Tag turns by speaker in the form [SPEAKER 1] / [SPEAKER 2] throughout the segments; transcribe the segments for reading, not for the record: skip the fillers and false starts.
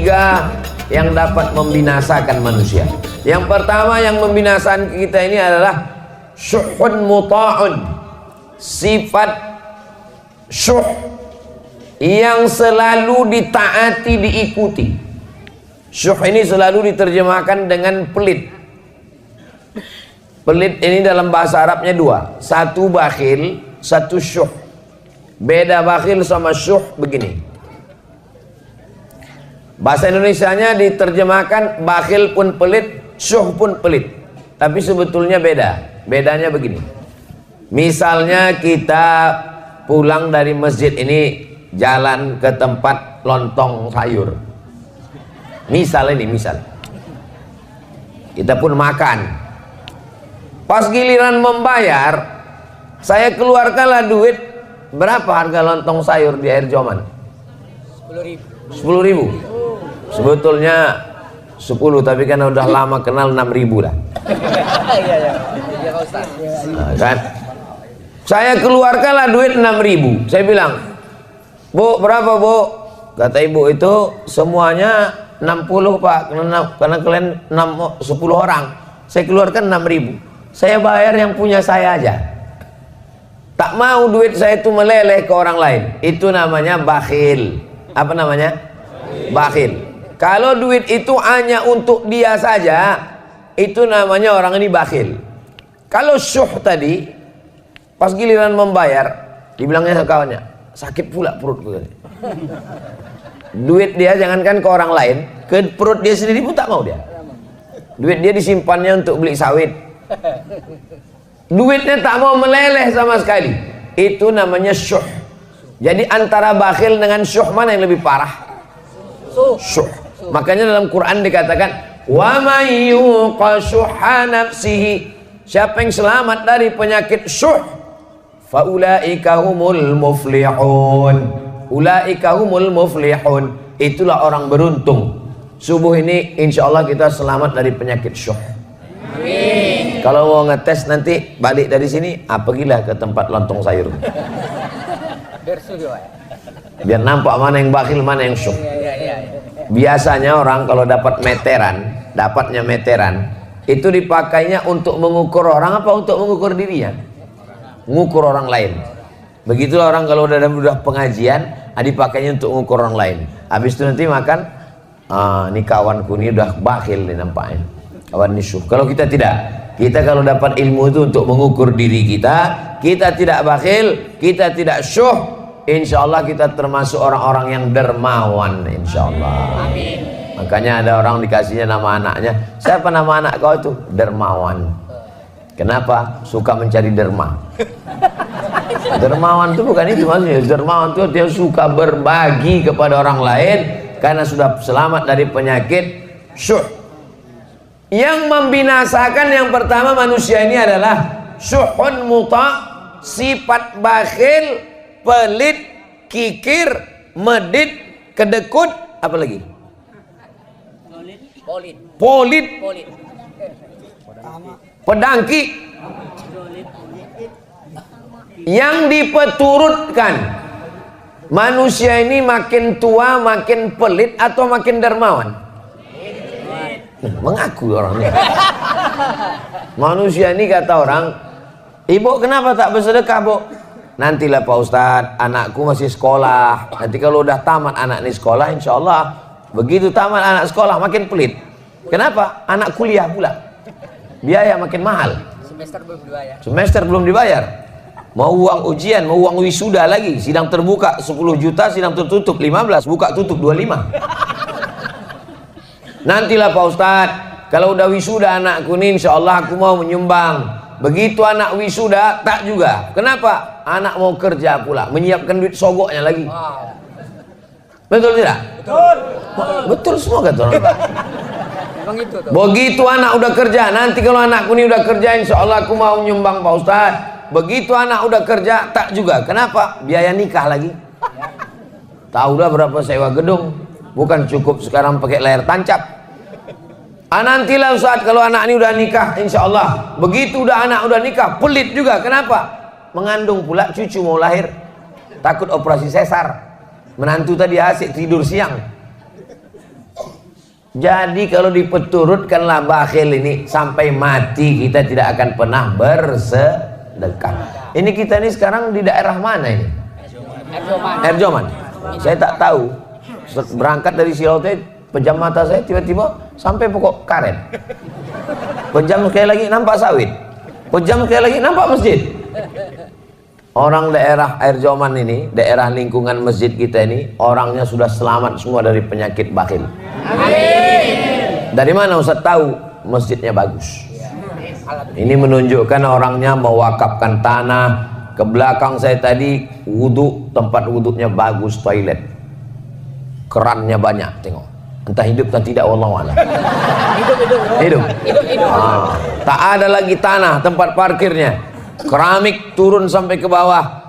[SPEAKER 1] tiga yang dapat membinasakan manusia. Yang pertama yang membinasakan kita ini adalah syuhun muta'un, sifat syuh yang selalu ditaati, diikuti. Syuh ini selalu diterjemahkan dengan pelit. Pelit ini dalam bahasa Arabnya dua, satu bakhil, satu syuh. Beda bakhil sama syuh begini. Bahasa Indonesianya diterjemahkan bakhil pun pelit, syuh pun pelit. Tapi sebetulnya beda. Bedanya begini. Misalnya kita pulang dari masjid ini, jalan ke tempat lontong sayur. Misal ini, misal. Kita pun makan. Pas giliran membayar, saya keluarkanlah duit. Berapa harga lontong sayur di Air Joman? 10.000. Sebetulnya 10, tapi kan udah lama kenal 6.000 lah. Nah, kan? Saya keluarkanlah duit 6.000. Saya bilang, Bu, berapa Bu? Kata ibu itu semuanya 60 Pak, karena kalian 10 orang. Saya keluarkan 6.000. Saya bayar yang punya saya aja. Tak mau duit saya itu meleleh ke orang lain. Itu namanya bakhil. Apa namanya? Bakhil. Kalau duit itu hanya untuk dia saja, itu namanya orang ini bakhil. Kalau syuh tadi, pas giliran membayar, dibilangnya kawannya, sakit pula perutku. Duit dia jangankan ke orang lain, ke perut dia sendiri pun tak mau dia. Duit dia disimpannya untuk beli sawit. Duitnya tak mau meleleh sama sekali. Itu namanya syuh. Jadi antara bakhil dengan syuh mana yang lebih parah? Syuh. Makanya dalam Quran dikatakan, wa may yuqa syuhha nafsihi, siapa yang selamat dari penyakit syuh, fa ulaika humul muflihun. Ulaika humul muflihun. Itulah orang beruntung. Subuh ini insyaallah kita selamat dari penyakit syuh. Amin. Kalau mau ngetes nanti balik dari sini, pergilah ke tempat lontong sayur. Biar nampak mana yang bakhil, mana yang syuh. Biasanya orang kalau dapat meteran, dapatnya meteran, itu dipakainya untuk mengukur orang apa untuk mengukur dirinya? Mengukur orang lain. Begitulah orang kalau udah pengajian, dipakainya untuk mengukur orang lain. Habis itu nanti makan, ini kawanku ini udah bakhil nih nampaknya. Kawan ini syuh. Kalau kita tidak, kita kalau dapat ilmu itu untuk mengukur diri kita tidak bakhil, kita tidak syuh, insya Allah kita termasuk orang-orang yang dermawan, insya Allah. Amin. Makanya ada orang dikasihnya nama anaknya, siapa nama anak kau itu? Dermawan. Kenapa? Suka mencari derma. Dermawan itu bukan itu maksudnya. Dermawan itu dia suka berbagi kepada orang lain karena sudah selamat dari penyakit syuh. Yang membinasakan yang pertama manusia ini adalah syuhun muta', sifat bakhil, pelit, kikir, medit, kedekut, apa lagi? Polit, pedangki. Yang dipeturutkan manusia ini makin tua makin pelit atau makin dermawan? Mengaku orangnya. Manusia ini kata orang, ibu kenapa tak bersedekah Bu? Nantilah Pak Ustadz, anakku masih sekolah. Nanti kalau udah tamat anak ini sekolah, insya Allah begitu tamat anak sekolah makin pelit. Kenapa? Anak kuliah pula, biaya makin mahal. Semester belum dibayar. Mau uang ujian, mau uang wisuda lagi. Sidang terbuka 10 juta, sidang tertutup 15, buka tutup 25. Nantilah Pak Ustadz, kalau udah wisuda anakku ini insya Allah aku mau menyumbang. Begitu anak wisuda tak juga. Kenapa? Anak mau kerja pula, menyiapkan duit sogoknya lagi. Betul tidak? Betul. Betul semua kata orang. Begitu anak udah kerja, nanti kalau anakku ini udah kerja insya Allah aku mau menyumbang Pak Ustadz. Begitu anak udah kerja tak juga. Kenapa? Biaya nikah lagi. Tahu dah berapa sewa gedung. Bukan cukup sekarang pakai layar tancap. Nantilah saat kalau anak ini udah nikah insya Allah, begitu udah anak udah nikah pelit juga. Kenapa? Mengandung pula cucu mau lahir, takut operasi sesar. Menantu tadi asik tidur siang, Jadi kalau dipeturutkanlah bakhil ini sampai mati kita tidak akan pernah bersedekah. Ini kita ini sekarang di daerah mana ini? Erjoman. Saya tak tahu. Berangkat dari Silaute, pejam mata saya tiba-tiba sampai pokok karet. Pejam sekali lagi nampak sawit. Pejam sekali lagi nampak masjid. Orang daerah Erjoman ini, daerah lingkungan masjid kita ini, orangnya sudah selamat semua dari penyakit bakhil. Amin. Dari mana Ustaz tahu? Masjidnya bagus. Ini menunjukkan orangnya mewakafkan tanah. Ke belakang saya tadi wudhu, tempat wudhunya bagus, toilet, kerannya banyak, tengok. Entah hidup atau tidak, wallahu a'lam. Hidup. Tak ada lagi tanah tempat parkirnya, keramik turun sampai ke bawah.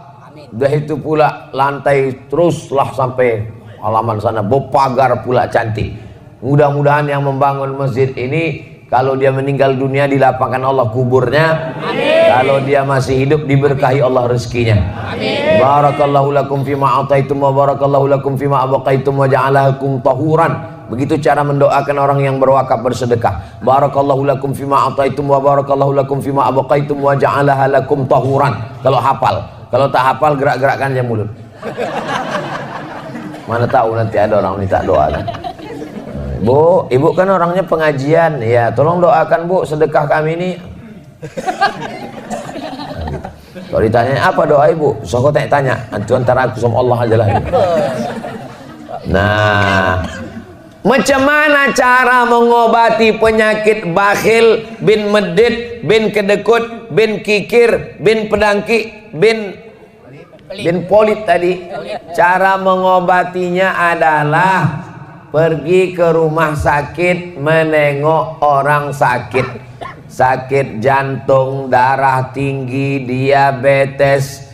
[SPEAKER 1] Udah itu pula lantai teruslah sampai halaman sana, pagar pula cantik. Mudah-mudahan yang membangun masjid ini kalau dia meninggal dunia dilapangkan Allah kuburnya. Amin. Kalau dia masih hidup diberkahi Allah rezekinya. Amin. Barakallahu lakum fima ataitum wa barakallahu lakum fima abaqaitum wa ja'alakum tahuran. Begitu cara mendoakan orang yang berwakaf bersedekah. Barakallahu lakum fima ataitum wa barakallahu lakum fima abaqaitum wa ja'alaha lakum tahuran. Kalau hafal. Kalau tak hafal gerak-gerakkan aja mulut. Mana tahu nanti ada orang minta doa kan. Bu, ibu kan orangnya pengajian, ya tolong doakan bu sedekah kami ini. Kalau ditanya apa doa ibu, so kau tanya, antu antara aku sama Allah aja lah. Nah, macam mana cara mengobati penyakit bakhil, bin medit, bin kedekut, bin kikir, bin pedangki, bin polit tadi? Cara mengobatinya adalah pergi ke rumah sakit menengok orang sakit, sakit jantung, darah tinggi, diabetes,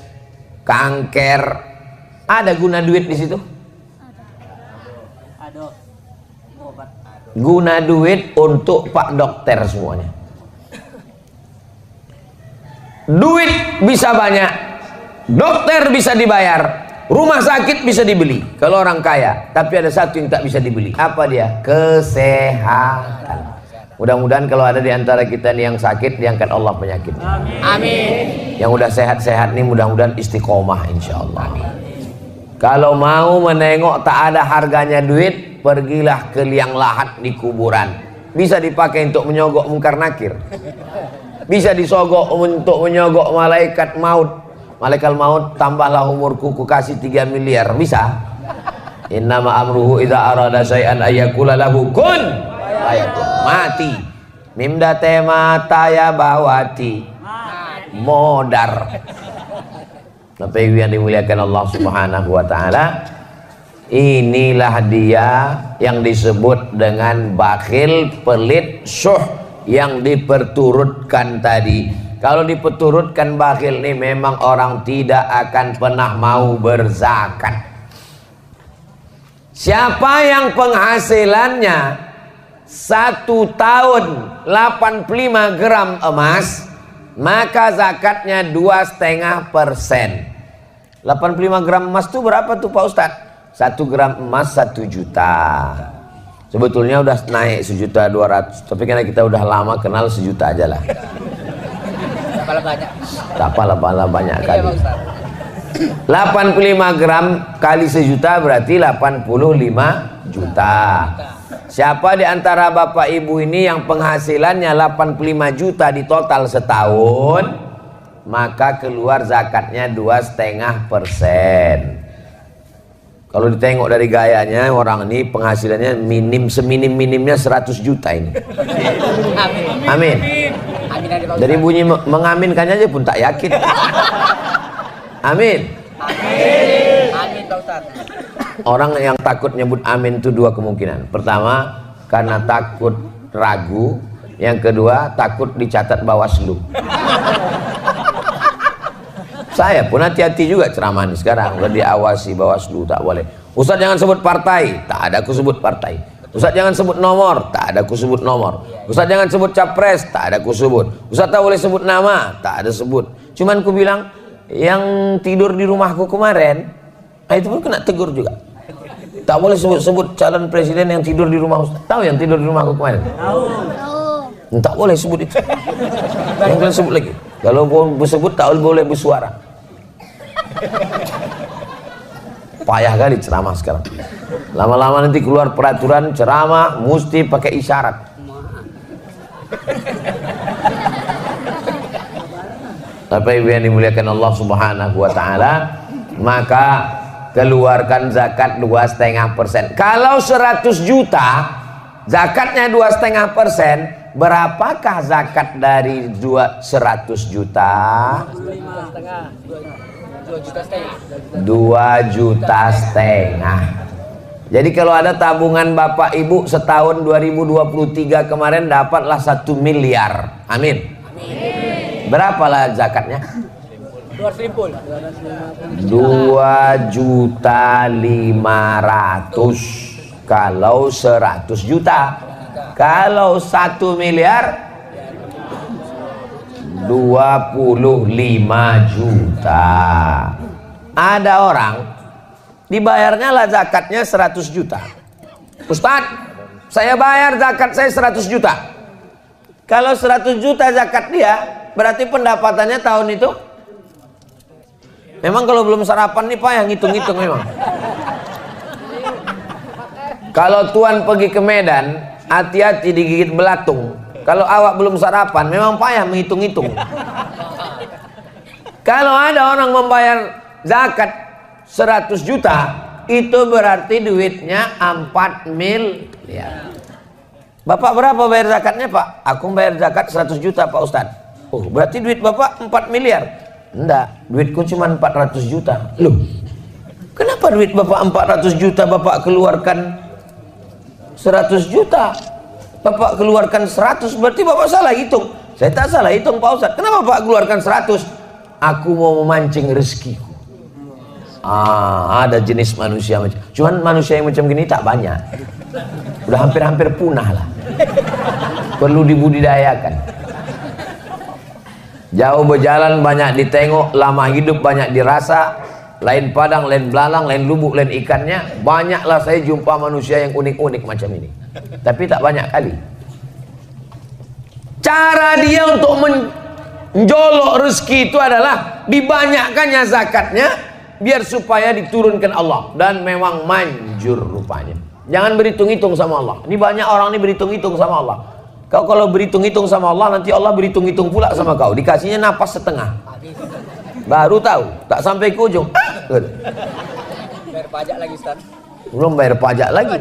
[SPEAKER 1] kanker. Ada guna duit di situ? Ada. Guna duit untuk Pak Dokter semuanya. Duit bisa banyak, dokter bisa dibayar, rumah sakit bisa dibeli kalau orang kaya, tapi ada satu yang tak bisa dibeli. Apa dia? Kesehatan. Mudah-mudahan kalau ada di antara kita nih yang sakit, diangkat Allah penyakitnya. Amin. Yang udah sehat-sehat nih mudah-mudahan istiqomah insyaallah. Kalau mau menengok tak ada harganya duit, pergilah ke liang lahat di kuburan. Bisa dipakai untuk menyogok mungkar nakir. Bisa disogok untuk menyogok malaikat maut. Malaikat maut, tambahlah umurku, ku kasih 3 miliar. Bisa? Innama amruhu idza arada syai'an ayyakula lahu kun fayakun. Mati. Mimda mata ya bawati. Modar. Bapak Ibu yang dimuliakan Allah Subhanahu wa taala, inilah dia yang disebut dengan bakhil, pelit, syuh yang diperturutkan tadi. Kalau dipeturutkan bakhil ini memang orang tidak akan pernah mau berzakat. Siapa yang penghasilannya 1 tahun 85 gram emas, maka zakatnya 2,5%. 85 gram emas itu berapa tuh Pak Ustadz? 1 gram emas 1 juta. Sebetulnya udah naik 1.200.000, tapi karena kita udah lama kenal 1 juta aja lah. Pala banyak kali. 85 gram kali 1 juta berarti 85 juta. Siapa di antara bapak ibu ini yang penghasilannya 85 juta di total setahun, maka keluar zakatnya 2,5%. Kalau ditengok dari gayanya, orang ini penghasilannya seminim-minimnya 100 juta ini. Amin. Dari bunyi mengaminkannya aja pun tak yakin. Amin. Amin Pak Ustaz. Orang yang takut nyebut amin itu 2 kemungkinan. Pertama, karena takut ragu. Yang kedua, takut dicatat Bawaslu. Saya pun hati-hati juga ceramah ini sekarang. Udah diawasi Bawaslu, tak boleh. Ustaz jangan sebut partai, tak ada aku sebut partai. Ustaz jangan sebut nomor, tak ada aku sebut nomor. Ustaz jangan sebut capres, tak ada aku sebut. Ustaz tak boleh sebut nama, tak ada sebut. Cuman ku bilang, yang tidur di rumahku kemarin, itu pun kena tegur juga. Tak boleh sebut-sebut calon presiden yang tidur di rumah Ustaz. Tahu yang tidur di rumah aku kemarin? Tahu. Tak boleh sebut itu. Yang kalian sebut lagi. Kalau mau sebut tak boleh bersuara. Payah kali ceramah sekarang. Lama-lama nanti keluar peraturan ceramah mesti pakai isyarat. Bapak Ibu yang dimuliakan Allah Subhanahu wa taala, maka keluarkan zakat 2,5%. Kalau 100 juta zakatnya 2,5%, berapakah zakat dari 100 juta? 2,5 juta. Jadi kalau ada tabungan Bapak Ibu setahun 2023 kemarin dapatlah 1 miliar. Amin. Berapalah zakatnya? 2.500.000 kalau 100 juta. Kalau 1 miliar 25 juta. Ada orang dibayarnya lah zakatnya 100 juta. Ustadz, saya bayar zakat saya 100 juta. Kalau 100 juta zakat dia, berarti pendapatannya tahun itu, memang kalau belum sarapan nih Pak yang hitung-hitung memang. Kalau Tuan pergi ke Medan, hati-hati digigit belatung. Kalau awak belum sarapan, memang payah menghitung-hitung. Kalau ada orang membayar zakat 100 juta, itu berarti duitnya 4 miliar. Bapak berapa bayar zakatnya Pak? Aku bayar zakat 100 juta Pak Ustadz. Oh, berarti duit Bapak 4 miliar. Enggak, duitku cuma 400 juta. Loh, kenapa duit Bapak 400 juta Bapak keluarkan 100 juta? Bapak keluarkan 100, berarti Bapak salah hitung. Saya tak salah hitung Pak Ustadz. Kenapa Bapak keluarkan 100? Aku mau memancing rezekiku. Ada jenis manusia macam, cuman manusia yang macam gini tak banyak. Udah hampir-hampir punah lah. Perlu dibudidayakan. Jauh berjalan banyak ditengok, lama hidup banyak dirasa. Lain padang, lain belalang, lain lubuk, lain ikannya. Banyaklah saya jumpa manusia yang unik-unik macam ini. Tapi tak banyak kali. Cara dia untuk menjolok rezeki itu adalah dibanyakkannya zakatnya, biar supaya diturunkan Allah. Dan memang manjur rupanya. Jangan berhitung-hitung sama Allah. Ini banyak orang ini berhitung-hitung sama Allah. Kau kalau berhitung-hitung sama Allah, nanti Allah berhitung-hitung pula sama kau. Dikasihnya napas setengah. Baru tahu, tak sampai ke ujung.
[SPEAKER 2] Bayar pajak lagi Ustaz.
[SPEAKER 1] Belum bayar pajak lagi.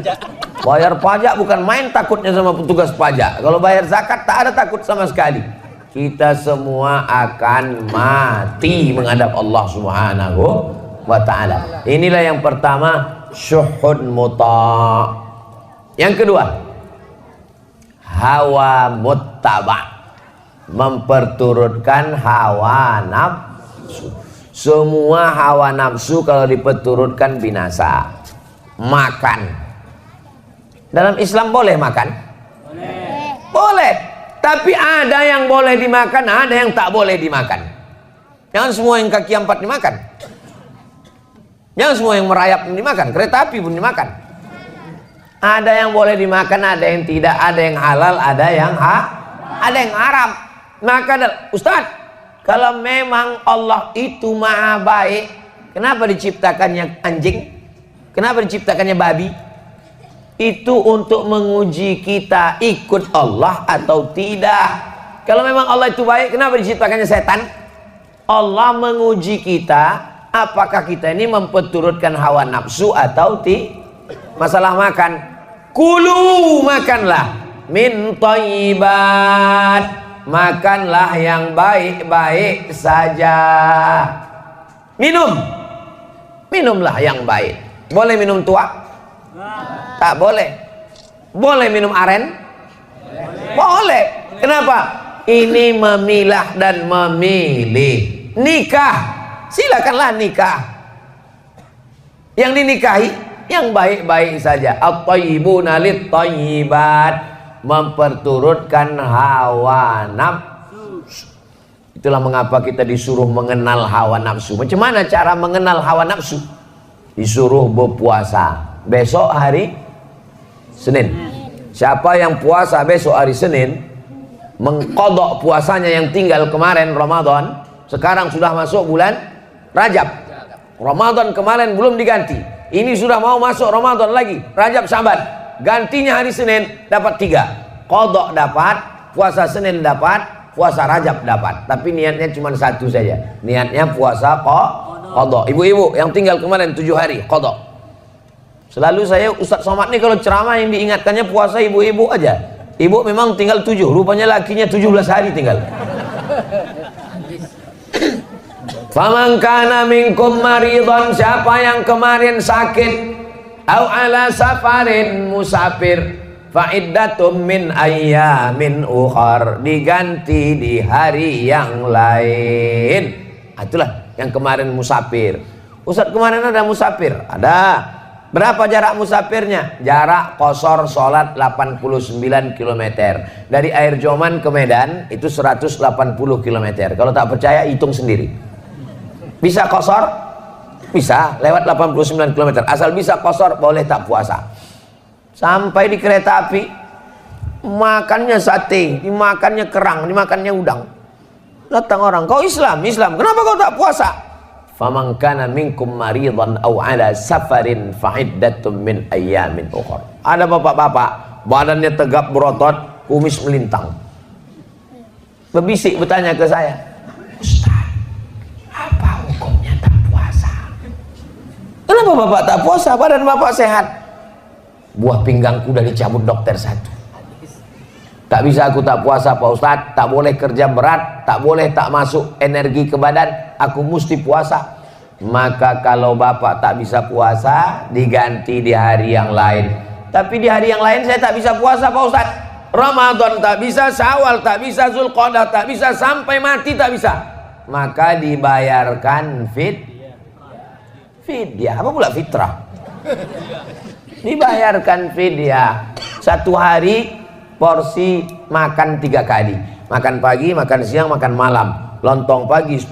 [SPEAKER 1] Bayar pajak bukan main takutnya sama petugas pajak. Kalau bayar zakat tak ada takut sama sekali. Kita semua akan mati menghadap Allah Subhanahu wa ta'ala. Inilah yang pertama, syuhud muta'. Yang kedua, hawa muttaba', memperturutkan hawa nafsu. Semua hawa nafsu kalau diperturutkan binasa. Makan, dalam Islam boleh makan? Boleh. Tapi ada yang boleh dimakan, ada yang tak boleh dimakan. Jangan semua yang kaki 4 dimakan. Jangan semua yang merayap pun dimakan, kereta api pun dimakan. Ada yang boleh dimakan, ada yang tidak, ada yang halal, ada yang haram. Maka Ustadz, kalau memang Allah itu maha baik, kenapa diciptakannya anjing? Kenapa diciptakannya babi? Itu untuk menguji kita ikut Allah atau tidak. Kalau memang Allah itu baik, kenapa diciptakannya setan? Allah menguji kita, apakah kita ini memperturutkan hawa nafsu atau tidak. Masalah makan, kulu, makanlah min thayyibat, makanlah yang baik-baik saja. Minumlah yang baik. Boleh minum tua? Tak boleh. Boleh minum aren? Boleh. Kenapa? Ini memilah dan memilih. Nikah, silakanlah nikah. Yang dinikahi yang baik-baik saja. At-thayyibuna lit-thayyibat, memperturutkan hawa nafsu. Itulah mengapa kita disuruh mengenal hawa nafsu. Macam mana cara mengenal hawa nafsu? Disuruh berpuasa. besok hari Senin. Siapa yang puasa besok hari Senin, mengkodok puasanya yang tinggal kemarin Ramadan, sekarang sudah masuk bulan Rajab. Ramadan kemarin belum diganti, ini sudah mau masuk Ramadan lagi, Rajab Syaban, gantinya hari Senin, dapat 3. Kodok dapat, puasa Senin dapat, puasa Rajab dapat. Tapi niatnya cuma satu saja, niatnya puasa kodok. Ibu-ibu yang tinggal kemarin 7 hari kodok. Selalu saya Ustadz Somad nih kalau ceramah yang diingatkannya puasa ibu-ibu aja. Ibu memang tinggal 7, rupanya lakinya 17 hari tinggal. Faman kana minkum maridhan, siapa yang kemarin sakit, au ala safarin, musafir, fa iddatum min ayyamin ukhar, diganti di hari yang lain. Itulah yang kemarin musafir. Ustaz kemarin ada musafir? Ada. Berapa jarak musafirnya? Jarak qashar sholat 89 km. Dari Air Joman ke Medan itu 180 km. Kalau tak percaya hitung sendiri. Bisa qashar? Bisa, lewat 89 km. Asal bisa qashar boleh tak puasa. Sampai di kereta api, makannya sate, dimakannya kerang, dimakannya udang. Datang orang, kau Islam, kenapa kau tak puasa? Faman kana minkum maridhan aw ala safarin fa iddatum min ayyamin ukhra. Ada bapak-bapak, badannya tegap berotot, kumis melintang. Berbisik bertanya ke saya, Ustaz, apa hukumnya tak puasa? Kenapa bapak tak puasa? Badan bapak sehat. Buah pinggangku udah dicabut dokter 1. Tak bisa aku tak puasa Pak Ustadz, tak boleh kerja berat, tak boleh tak masuk energi ke badan, aku mesti puasa. Maka kalau bapak tak bisa puasa, diganti di hari yang lain. Tapi di hari yang lain saya tak bisa puasa Pak Ustadz. Ramadan tak bisa, Syawal tak bisa, Zulqa'dah tak bisa, sampai mati tak bisa. Maka dibayarkan fidyah. Apa pula fitrah? Dibayarkan fidyah. 1 hari porsi makan 3 kali, makan pagi, makan siang, makan malam. Lontong pagi 10,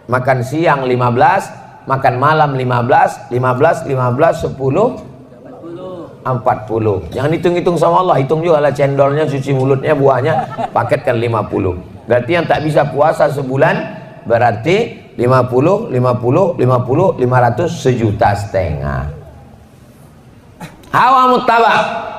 [SPEAKER 1] makan siang 15, makan malam 15, 10, 40. Jangan hitung-hitung sama Allah, hitung juga lah cendolnya, cuci mulutnya, buahnya, paketkan 50. Berarti yang tak bisa puasa sebulan berarti 50, 500, 1,5 juta. Hawa muttaba.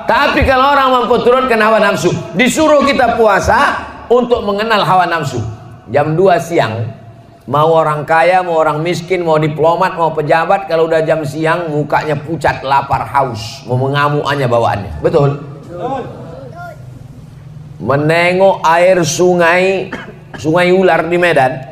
[SPEAKER 1] Tapi kalau orang memperturutkan hawa nafsu, disuruh kita puasa untuk mengenal hawa nafsu. Jam 2 siang, mau orang kaya, mau orang miskin, mau diplomat, mau pejabat, kalau udah jam siang mukanya pucat, lapar, haus, mau mengamuk aja bawaannya. Betul? Menengok air sungai ular di Medan,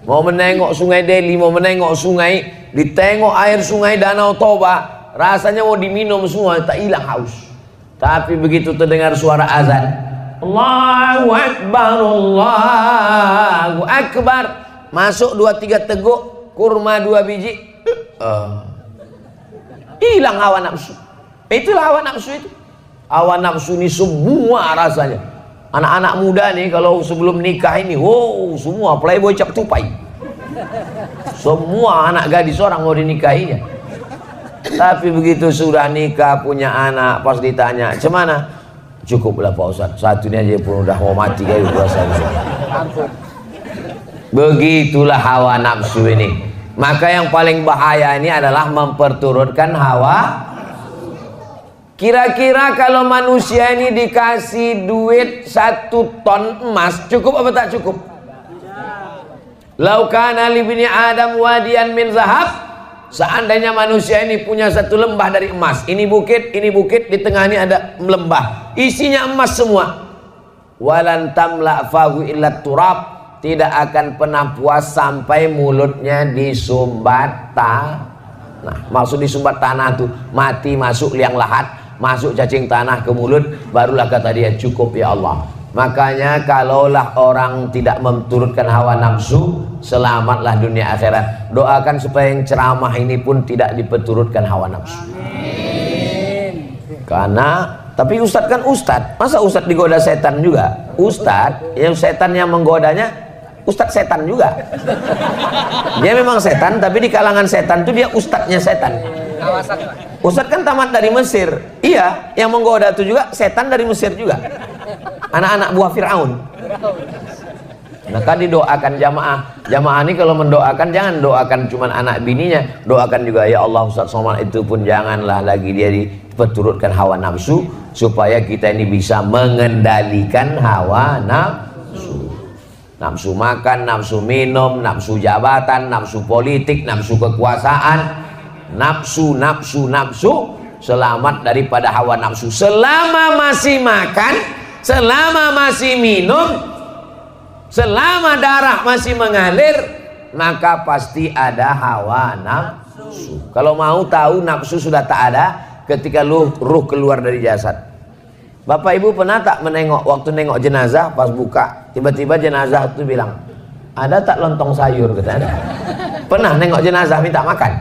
[SPEAKER 1] mau menengok sungai Delhi, mau menengok sungai, ditengok air sungai Danau Toba, rasanya mau diminum semua, tak hilang haus. Tapi begitu terdengar suara azan, Allahu Akbar, Allahu Akbar, masuk 2-3 teguk kurma 2 biji, hilang hawa nafsu. Itulah hawa nafsu itu. Hawa nafsu ini semua rasanya. Anak-anak muda nih kalau sebelum nikah ini, wow, semua playboy cap tupai. Semua anak gadis orang mau dinikahinya. Tapi begitu sudah nikah, punya anak, pas ditanya, "Cemana?" "Cukuplah Pak Ustadz, satu ini aja pun udah mau mati kayak puasa." Begitulah hawa nafsu ini. Maka yang paling bahaya ini adalah memperturutkan hawa. Kira-kira kalau manusia ini dikasih duit 1 ton emas, cukup apa tak cukup? Lau kana li bani Adam wadiyan min zahab, seandainya manusia ini punya 1 lembah dari emas, ini bukit, di tengah ini ada lembah, isinya emas semua, walan tamla fahu illa turab, tidak akan pernah puas sampai mulutnya disumbat tanah. Nah, maksud disumbat tanah tuh mati, masuk liang lahat, masuk cacing tanah ke mulut, barulah kata dia cukup ya Allah. Makanya kalaulah orang tidak memturutkan hawa nafsu, selamatlah dunia akhirat. Doakan supaya yang ceramah ini pun tidak diperturutkan hawa nafsu. Amin. Karena tapi ustadz kan ustadz, masa ustadz digoda setan juga? Ustadz yang setan yang menggodanya ustadz setan juga. Dia memang setan, tapi di kalangan setan itu dia ustadznya setan.
[SPEAKER 2] Kawasan Pak.
[SPEAKER 1] Ustadz kan tamat dari Mesir. Iya, yang menggoda itu juga setan dari Mesir juga. Anak-anak buah Fir'aun. Maka didoakan jamaah ini kalau mendoakan jangan doakan cuma anak bininya, doakan juga ya Allah Ustadz Somad itu pun janganlah lagi dia dipeturutkan hawa nafsu, supaya kita ini bisa mengendalikan hawa nafsu. Nafsu makan, nafsu minum, nafsu jabatan, nafsu politik, nafsu kekuasaan, nafsu. Selamat daripada hawa nafsu. Selama masih makan, selama masih minum, selama darah masih mengalir, maka pasti ada hawa nafsu. Kalau mau tahu nafsu sudah tak ada ketika ruh keluar dari jasad. Bapak Ibu pernah tak menengok, waktu nengok jenazah pas buka, tiba-tiba jenazah itu bilang, ada tak lontong sayur? Katanya. Pernah nengok jenazah minta makan?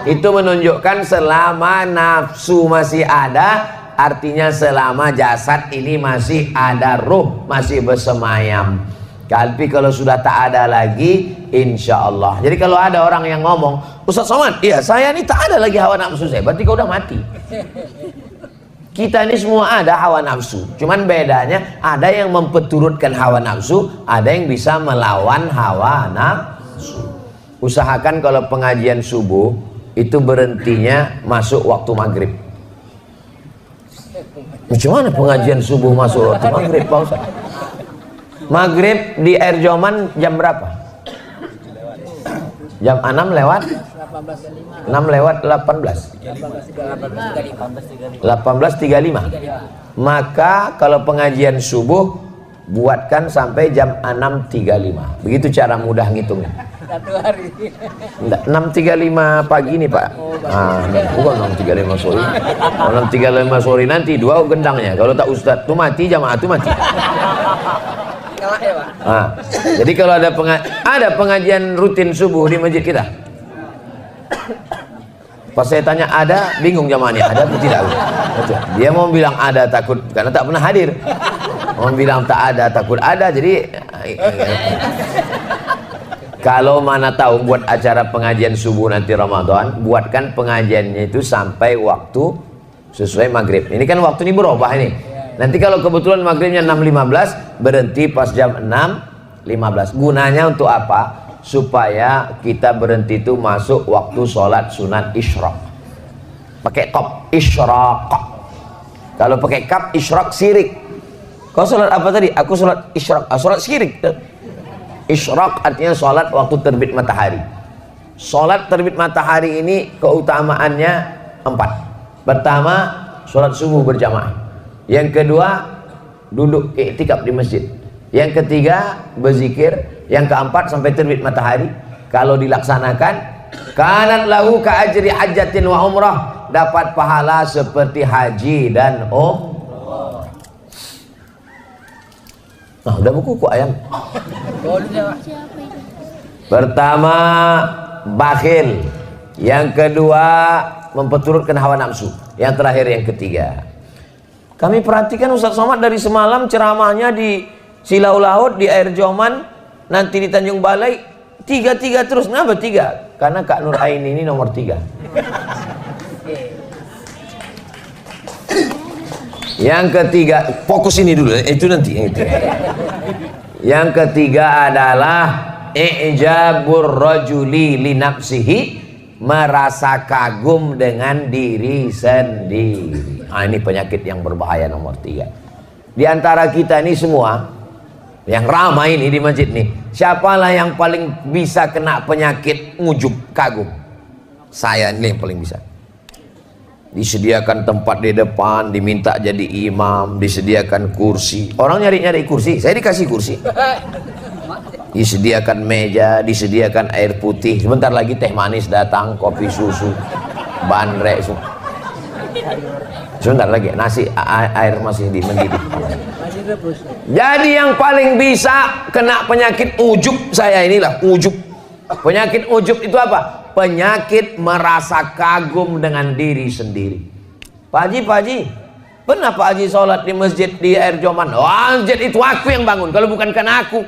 [SPEAKER 1] Itu menunjukkan selama nafsu masih ada, artinya selama jasad ini masih ada ruh, masih bersemayam. Tapi kalau sudah tak ada lagi, insya Allah. Jadi kalau ada orang yang ngomong, Ustadz Somad, iya saya ini tak ada lagi hawa nafsu saya, berarti kau udah mati. Kita ini semua ada hawa nafsu, cuman bedanya ada yang mempeturutkan hawa nafsu, ada yang bisa melawan hawa nafsu. Usahakan kalau pengajian subuh itu berhentinya masuk waktu maghrib. Bagaimana pengajian subuh masuk waktu maghrib Pak Ustaz? Maghrib di Air Joman jam berapa? Jam 6 lewat 6 lewat 18 18.35. Maka kalau pengajian subuh buatkan sampai jam 6.35. Begitu cara mudah ngitungnya.
[SPEAKER 2] Satu hari.
[SPEAKER 1] 6.35 pagi nih Pak. Bukan 6.35 sore. 6.35 sore nanti dua gendangnya. Kalau tak Ustadz tuh mati, jamaah tuh mati.
[SPEAKER 2] Ya, Pak.
[SPEAKER 1] Jadi kalau ada pengajian rutin subuh di masjid kita, pas saya tanya ada, bingung jamaahnya ada atau tidak. Dia mau bilang ada takut karena tak pernah hadir, mau bilang tak ada takut ada. Jadi kalau mana tahu buat acara pengajian subuh nanti Ramadan, buatkan pengajiannya itu sampai waktu sesuai maghrib. Ini kan waktu ini berubah ini. Nanti kalau kebetulan maghribnya 6.15, berhenti pas jam 6.15. Gunanya untuk apa? Supaya kita berhenti itu masuk waktu sholat sunat isyraq. Pakai top isyraq. Kalau pakai kap isyraq sirik. Kau sholat apa tadi? Aku sholat isyraq. Sholat sirik. Isyraq artinya sholat waktu terbit matahari. Sholat terbit matahari ini keutamaannya 4. Pertama, sholat subuh berjamaah. Yang kedua, duduk iktikaf di masjid. Yang ketiga, berzikir. Yang keempat, sampai terbit matahari. Kalau dilaksanakan, kanat lahu ka ajri hajjatin wa umrah, dapat pahala seperti haji dan umrah. Nah, udah buku kok ayam. Pertama, bakhil. Yang kedua, memperturutkan hawa nafsu. Yang terakhir, yang ketiga. Kami perhatikan Ustadz Somad dari semalam ceramahnya di Silau Laut, di Air Joman, nanti di Tanjung Balai, 3 terus. Kenapa 3? Karena Kak Nur Aini ini nomor 3. Yang ketiga, fokus ini dulu, itu nanti. Yang ketiga adalah i'jabur rajuli li nafsihi, merasa kagum dengan diri sendiri. Ini penyakit yang berbahaya nomor 3. Di antara kita ini semua yang ramai ini di masjid nih, siapalah yang paling bisa kena penyakit ujub, kagum? Saya ini yang paling bisa. Disediakan tempat di depan, diminta jadi imam, disediakan kursi. Orang nyari-nyari kursi, saya dikasih kursi. Disediakan meja, disediakan air putih. Sebentar lagi teh manis datang, kopi susu, bandrek. Sebentar lagi nasi, air masih mendidih. Jadi yang paling bisa kena penyakit ujub saya inilah, ujub. Penyakit ujub itu apa? Penyakit merasa kagum dengan diri sendiri. Pak Haji, pernah Pak Haji sholat di masjid di Air Joman? Wah, masjid itu aku yang bangun, kalau bukan karena aku.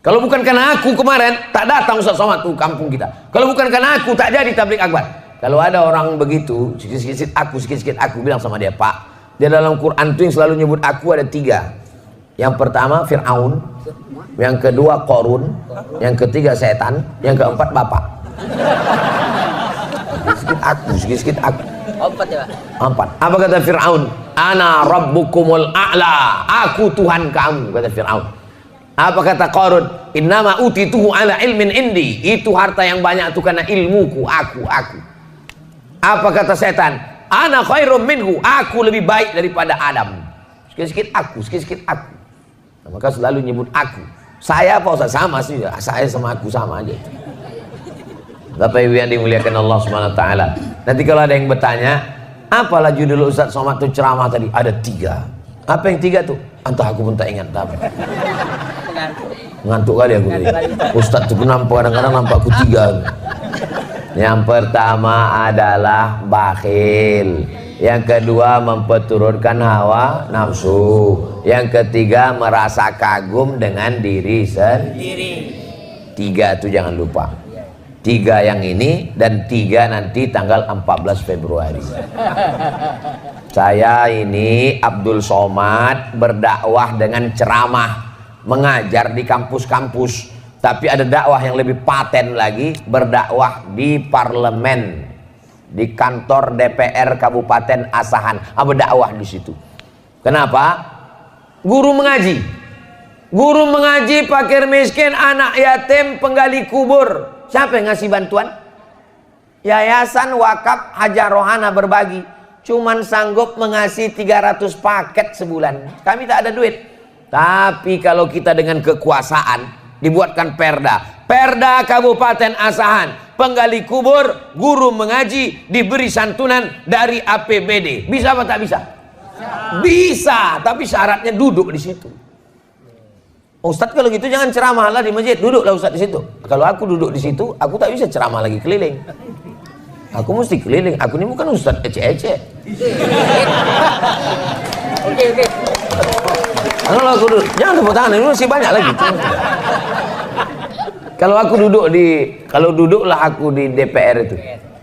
[SPEAKER 1] Kalau bukan karena aku kemarin tak datang Ustaz Somad tuh kampung kita. Kalau bukan karena aku tak jadi tablik akbar. Kalau ada orang begitu, sikit-sikit aku bilang sama dia, Pak, dia dalam Quran tuh yang selalu nyebut aku ada 3. Yang pertama Fir'aun, yang kedua Qorun, yang ketiga setan, yang keempat Bapak. Sikit-sikit aku.
[SPEAKER 2] 4 ya, Pak?
[SPEAKER 1] 4. Apa kata Fir'aun? Ana rabbukumul a'la. Aku Tuhan kamu, kata Fir'aun. Apa kata Qarun? Innama utituhu ala ilmin indi. Itu harta yang banyak itu karena ilmuku, aku. Apa kata setan? Ana khairum minhu. Aku lebih baik daripada Adam. Sikit-sikit aku. Nah, maka selalu nyebut aku. Saya apa Ustaz? Sama sih. Saya sama aku sama aja. Bapak Ibu yang dimuliakan Allah Subhanahu wa taala. Nanti kalau ada yang bertanya, apalah judul Ustaz Somad itu ceramah tadi? Ada 3. Apa yang 3 tuh? Entah aku pun tak ingat apa. Ngantuk kali aku tadi. Ustaz tuh kadang-kadang nampak aku 3. Yang pertama adalah bakhil. Yang kedua memperturutkan hawa nafsu. Yang ketiga merasa kagum dengan diri sendiri. 3 itu jangan lupa. 3 yang ini dan 3 nanti tanggal 14 Februari. Saya ini Abdul Somad berdakwah dengan ceramah, mengajar di kampus-kampus. Tapi ada dakwah yang lebih paten lagi, berdakwah di parlemen, di kantor DPR Kabupaten Asahan. Berdakwah di situ. Kenapa? Guru mengaji. Guru mengaji, fakir miskin, anak yatim, penggali kubur. Siapa yang ngasih bantuan? Yayasan Wakaf Hajah Rohana Berbagi. Cuman sanggup mengasih 300 paket sebulan. Kami tak ada duit. Tapi kalau kita dengan kekuasaan, dibuatkan Perda Kabupaten Asahan, penggali kubur, guru mengaji, diberi santunan dari APBD. Bisa apa tak bisa? Bisa, tapi syaratnya duduk di situ. Ustadz kalau gitu jangan ceramah lah di masjid, duduklah Ustadz di situ. Kalau aku duduk di situ, aku tak bisa ceramah lagi keliling. Aku mesti keliling. Aku ini bukan Ustadz ece-ece.
[SPEAKER 2] Oke.
[SPEAKER 1] Kalau aku duduk, jangan tepuk tangan, ini masih banyak lagi. Kalau duduklah aku di DPR itu.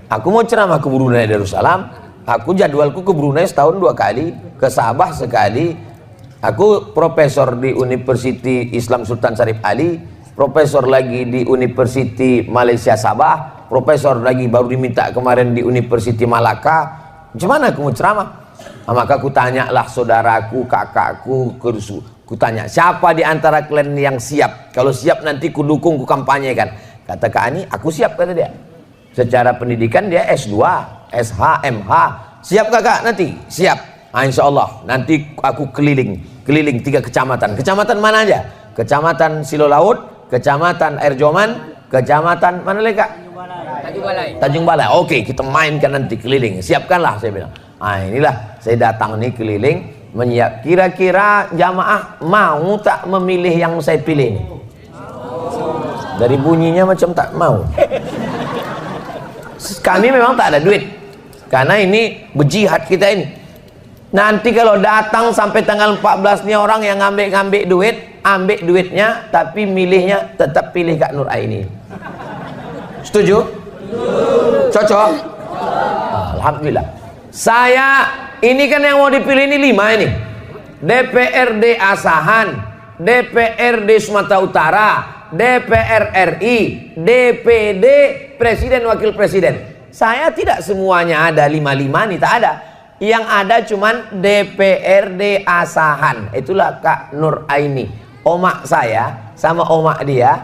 [SPEAKER 1] Aku mau ceramah ke Brunei Darussalam. Aku jadwalku ke Brunei setahun 2 kali, ke Sabah sekali. Aku profesor di University Islam Sultan Syarif Ali, profesor lagi di University Malaysia Sabah, profesor lagi baru diminta kemarin di University Malaka. Macam mana aku mau ceramah? Maka aku tanyalah saudaraku, kakakku, ku tanya, siapa di antara kalian yang siap? Kalau siap nanti ku dukung, ku kampanyekan. Kata Kak Ani, aku siap, kata dia. Secara pendidikan dia S2, SH, MH. Siap kakak nanti? Siap. Insya Allah nanti aku keliling 3 kecamatan. Kecamatan mana aja? Kecamatan Silo Laut, Kecamatan Air Joman, Kecamatan mana lagi Kak? Tanjung Balai. Oke, kita mainkan nanti keliling. Siapkanlah, saya bilang. Inilah saya datang nih keliling menyiap. Kira-kira jamaah mau tak memilih yang saya pilih ini? Dari bunyinya macam tak mau. Kami memang tak ada duit. Karena ini berjihad kita ini. Nanti kalau datang sampai tanggal 14 nih orang yang ngambil duit, ambil duitnya, tapi milihnya tetap pilih Kak Nur Aini. Setuju? Cocok? Alhamdulillah. Saya ini kan yang mau dipilih ini 5 ini. DPRD Asahan, DPRD Sumatera Utara, DPR RI, DPD Presiden Wakil Presiden. Saya tidak semuanya ada 5 nih, tak ada. Yang ada cuman DPRD Asahan. Itulah Kak Nur Aini. Omak saya sama omak dia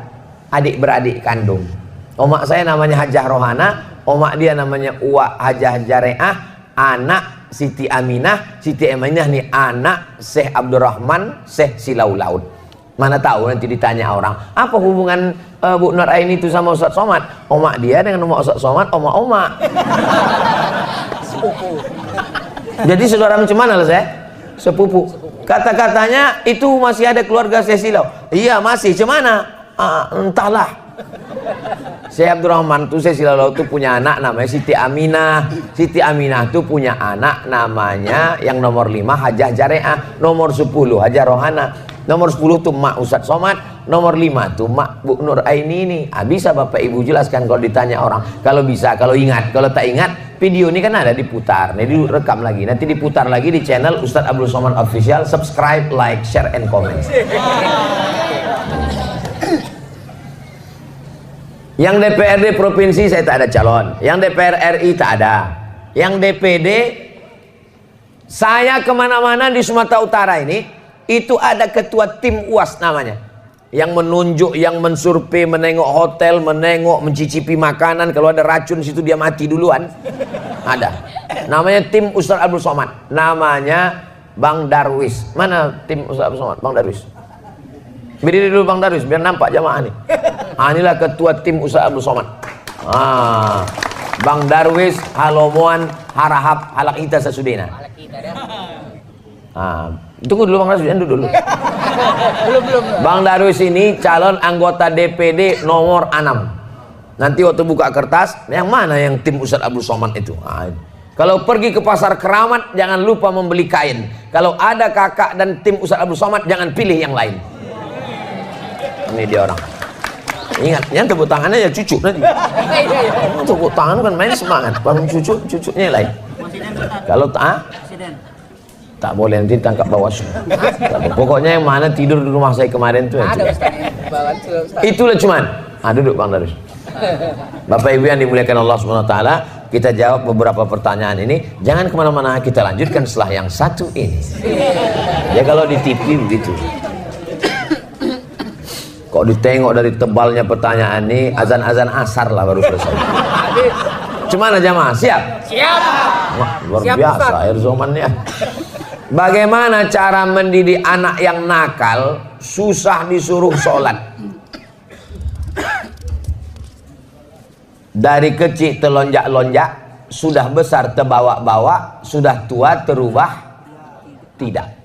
[SPEAKER 1] adik beradik kandung. Omak saya namanya Hajah Rohana, omak dia namanya Uwa Hajah Jareah, anak Siti Aminah. Siti Aminah nih anak Syekh Abdurrahman Syekh Silau Laut. Mana tahu nanti ditanya orang, apa hubungan Bu Nur Aini itu sama Ustaz Somad? Omak dia dengan omak Ustaz Somad, omak-omak. Jadi saudara macam mana lah saya? Sepupu. Kata-katanya itu masih ada keluarga Syekh Silau. Iya masih. Macam mana? Entahlah. Syekh Abdurrahman itu Syekh Silau itu punya anak namanya Siti Aminah. Siti Aminah itu punya anak namanya yang nomor 5 Hajah Jareah, nomor 10 Hajah Rohana, nomor 10 itu Mak Ustaz Somad, nomor 5 tuh Mak Bu Nur Aini ini. Bisa Bapak Ibu jelaskan kalau ditanya orang? Kalau bisa, kalau ingat. Kalau tak ingat, video ini kan ada diputar. Nih direkam lagi. Nanti diputar lagi di channel Ustadz Abdul Somad Official. Subscribe, like, share, and comment. Yang DPRD provinsi saya tak ada calon. Yang DPR RI tak ada. Yang DPD saya kemana-mana di Sumatera Utara ini, itu ada ketua tim UAS namanya, yang menunjuk, yang mensurvei, menengok hotel, menengok, mencicipi makanan. Kalau ada racun situ dia mati duluan. Ada. Namanya tim Ustadz Abdul Somad. Namanya Bang Darwis. Mana tim Ustadz Abdul Somad? Bang Darwis. Berdiri dulu Bang Darwis biar nampak jamaah nih. Inilah ketua tim Ustadz Abdul Somad. Bang Darwis Halomoan Harahap Halak Ita Sasudena. Tunggu dulu Bang Darwis, duduk dulu. Belum. Bang Darwis ini calon anggota DPD nomor 6. Nanti waktu buka kertas, yang mana yang tim Ustadz Abdul Somad itu? Kalau pergi ke pasar Keramat, jangan lupa membeli kain. Kalau ada kakak dan tim Ustadz Abdul Somad, jangan pilih yang lain. Ini dia orang. Ingat, yang tepuk tangannya ya cucu nanti. Tepuk tangan kan main semangat. Bang cucunya lain. Kalau tak boleh nanti tangkap Bawaslu. Pokoknya yang mana tidur di rumah saya kemarin tuh. Itulah cuman. Duduk Bang Darwis. Bapak Ibu yang dimuliakan Allah Subhanahu Wa Taala, kita jawab beberapa pertanyaan ini. Jangan kemana-mana, kita lanjutkan setelah yang satu ini. Ya kalau di TV begitu. Kok ditengok dari tebalnya pertanyaan ini, azan-azan asar lah baru selesai. Cuman jamaah siap? Siap. Wah, luar siap, biasa air zamannya. Bagaimana cara mendidik anak yang nakal, susah disuruh sholat? Dari kecil telonjak-lonjak, sudah besar terbawa-bawa, sudah tua terubah tidak.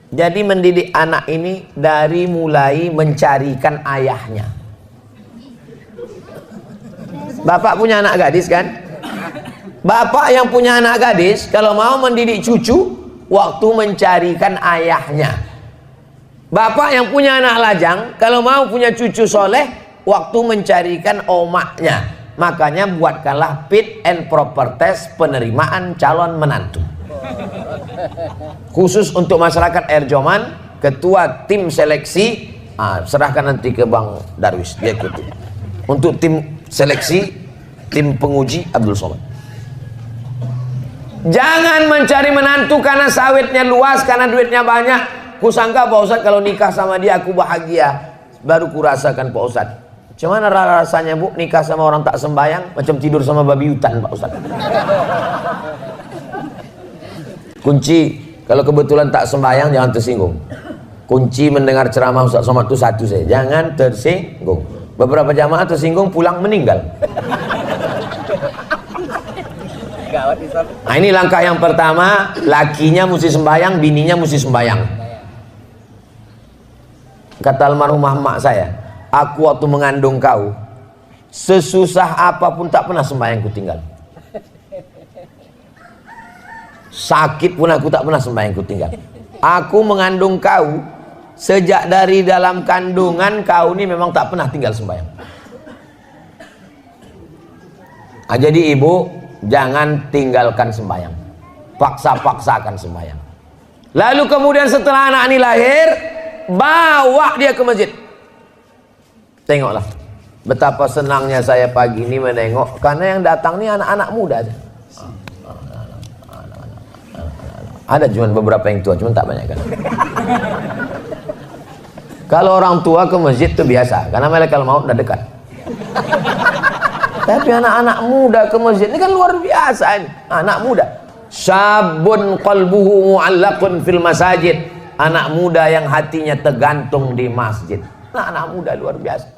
[SPEAKER 1] Jadi mendidik anak ini dari mulai mencarikan ayahnya. Bapak punya anak gadis kan? Bapak yang punya anak gadis kalau mau mendidik cucu, waktu mencarikan ayahnya. Bapak yang punya anak lajang kalau mau punya cucu soleh, waktu mencarikan omaknya. Makanya buatkanlah fit and proper test penerimaan calon menantu. Khusus untuk masyarakat Erjoman, ketua tim seleksi, serahkan nanti ke Bang Darwis, dia ikuti. Untuk tim seleksi, tim penguji Abdul Somad. Jangan mencari menantu karena sawitnya luas, karena duitnya banyak. Kusangka Pak Ustadz kalau nikah sama dia aku bahagia. Baru kurasakan Pak Ustadz. Cuman rasanya Bu nikah sama orang tak sembayang, macam tidur sama babi hutan Pak Ustadz. Kunci, kalau kebetulan tak sembahyang jangan tersinggung. Kunci mendengar ceramah Ustadz Somad itu satu saja, jangan tersinggung. Beberapa jamaah tersinggung pulang meninggal. Nah ini langkah yang pertama, lakinya mesti sembahyang, bininya mesti sembahyang. Kata almarhumah mak saya, aku waktu mengandung kau, sesusah apapun tak pernah sembahyang ku tinggal. Sakit pun aku tak pernah sembahyang ku tinggal. Aku mengandung kau, sejak dari dalam kandungan kau ini memang tak pernah tinggal sembahyang. Jadi ibu jangan tinggalkan sembahyang, paksa-paksakan sembahyang. Lalu kemudian setelah anak ini lahir, bawa dia ke masjid. Tengoklah betapa senangnya saya pagi ini menengok, karena yang datang ini anak-anak muda aja. Ada cuma beberapa yang tua, cuma tak banyak kan. Kalau orang tua ke masjid itu biasa, karena malaikat maut udah dekat. Tapi anak-anak muda ke masjid ini kan luar biasa ini. Anak muda, syabun qalbuhu mu'allaqun fil masajid. Anak muda yang hatinya tergantung di masjid. Anak muda luar biasa.